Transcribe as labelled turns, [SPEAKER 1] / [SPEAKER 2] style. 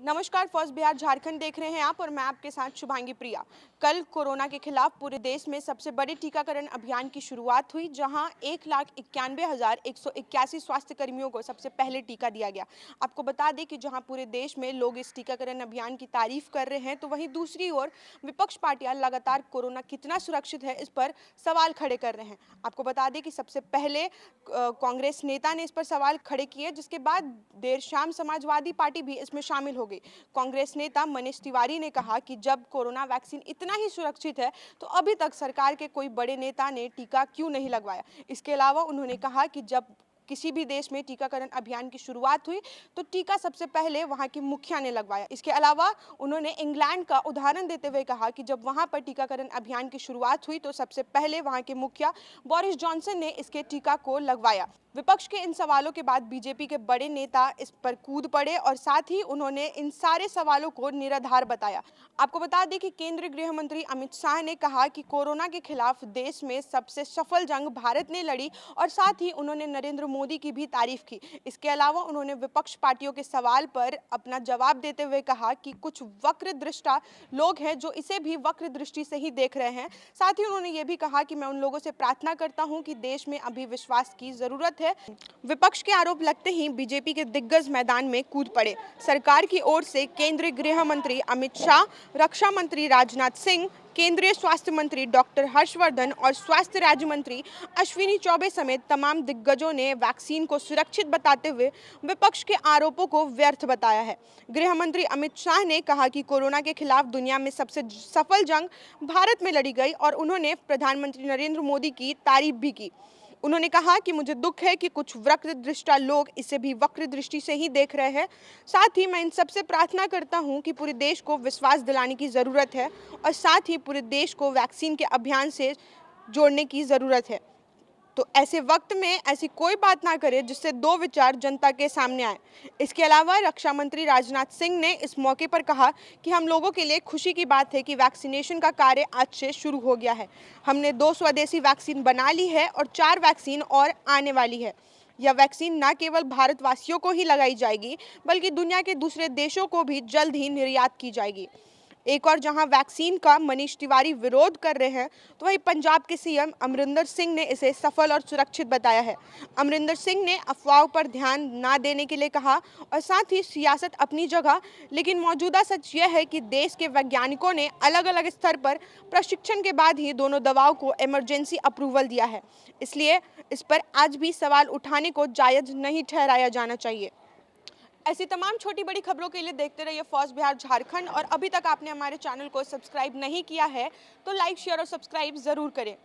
[SPEAKER 1] नमस्कार, फर्स्ट बिहार झारखंड देख रहे हैं आप और मैं आपके साथ शुभांगी प्रिया। कल कोरोना के खिलाफ पूरे देश में सबसे बड़े टीकाकरण अभियान की शुरुआत हुई, जहां 1,91,181 स्वास्थ्य कर्मियों को सबसे पहले टीका दिया गया। आपको बता दें कि जहां पूरे देश में लोग इस टीकाकरण अभियान की तारीफ कर रहे हैं, तो वहीं दूसरी ओर विपक्ष पार्टियां लगातार कोरोना कितना सुरक्षित है इस पर सवाल खड़े कर रहे हैं। आपको बता दें कि सबसे पहले कांग्रेस नेता ने इस पर सवाल खड़े किए, जिसके बाद देर शाम समाजवादी पार्टी भी इसमें शामिल हो गई। कांग्रेस नेता मनीष तिवारी ने कहा कि जब कोरोना वैक्सीन इतना ही सुरक्षित है तो अभी तक सरकार के कोई बड़े नेता ने टीका क्यों नहीं लगवाया। इसके अलावा उन्होंने कहा कि जब किसी भी देश में टीकाकरण अभियान की शुरुआत हुई तो टीका सबसे पहले वहां की मुखिया ने लगवाया। इसके अलावा उन्होंने इंग्लैंड का उदाहरण देते हुए कहा कि जब वहां पर टीकाकरण अभियान की शुरुआत हुई तो सबसे पहले वहां के मुखिया बोरिस जॉनसन ने इसके टीका को लगवाया। विपक्ष के इन सवालों के बाद बीजेपी के बड़े नेता इस पर कूद पड़े और साथ ही उन्होंने इन सारे सवालों को निराधार बताया। आपको बता दें कि केंद्रीय गृह मंत्री अमित शाह ने कहा कि कोरोना के खिलाफ देश में सबसे सफल जंग भारत ने लड़ी और साथ ही उन्होंने नरेंद्र मोदी की भी तारीफ की। इसके अलावा उन्होंने विपक्ष पार्टियों के सवाल पर अपना जवाब देते हुए कहा कि कुछ वक्र दृष्टा लोग हैं जो इसे भी वक्र दृष्टि से ही देख रहे हैं। साथ ही उन्होंने ये भी कहा कि मैं उन लोगों से प्रार्थना करता हूं कि देश में अभी विश्वास की जरूरत है। विपक्ष के आरोप लगते ही बीजेपी के दिग्गज मैदान में कूद पड़े। सरकार की ओर से केंद्रीय गृह मंत्री अमित शाह, रक्षा मंत्री राजनाथ सिंह, केंद्रीय स्वास्थ्य मंत्री डॉक्टर हर्षवर्धन और स्वास्थ्य राज्य मंत्री अश्विनी चौबे समेत तमाम दिग्गजों ने वैक्सीन को सुरक्षित बताते हुए विपक्ष के आरोपों को व्यर्थ बताया है। गृह मंत्री अमित शाह ने कहा कि कोरोना के खिलाफ दुनिया में सबसे सफल जंग भारत में लड़ी गई और उन्होंने प्रधानमंत्री नरेंद्र मोदी की तारीफ भी की। उन्होंने कहा कि मुझे दुख है कि कुछ वक्र दृष्टा लोग इसे भी वक्र दृष्टि से ही देख रहे हैं। साथ ही मैं इन सबसे प्रार्थना करता हूं कि पूरे देश को विश्वास दिलाने की ज़रूरत है और साथ ही पूरे देश को वैक्सीन के अभियान से जोड़ने की ज़रूरत है। तो ऐसे वक्त में ऐसी कोई बात ना करें जिससे दो विचार जनता के सामने आए। इसके अलावा रक्षा मंत्री राजनाथ सिंह ने इस मौके पर कहा कि हम लोगों के लिए खुशी की बात है कि वैक्सीनेशन का कार्य आज से शुरू हो गया है। हमने 2 स्वदेशी वैक्सीन बना ली है और 4 वैक्सीन और आने वाली है। यह वैक्सीन न केवल भारतवासियों को ही लगाई जाएगी बल्कि दुनिया के दूसरे देशों को भी जल्द ही निर्यात की जाएगी। एक और जहां वैक्सीन का मनीष तिवारी विरोध कर रहे हैं तो वहीं पंजाब के सीएम अमरिंदर सिंह ने इसे सफल और सुरक्षित बताया है। अमरिंदर सिंह ने अफवाहों पर ध्यान न देने के लिए कहा और साथ ही सियासत अपनी जगह, लेकिन मौजूदा सच यह है कि देश के वैज्ञानिकों ने अलग अलग स्तर पर प्रशिक्षण के बाद ही दोनों दवाओं को इमरजेंसी अप्रूवल दिया है। इसलिए इस पर आज भी सवाल उठाने को जायज़ नहीं ठहराया जाना चाहिए। ऐसी तमाम छोटी बड़ी खबरों के लिए देखते रहिए फर्स्ट बिहार झारखंड और अभी तक आपने हमारे चैनल को सब्सक्राइब नहीं किया है तो लाइक, शेयर और सब्सक्राइब ज़रूर करें।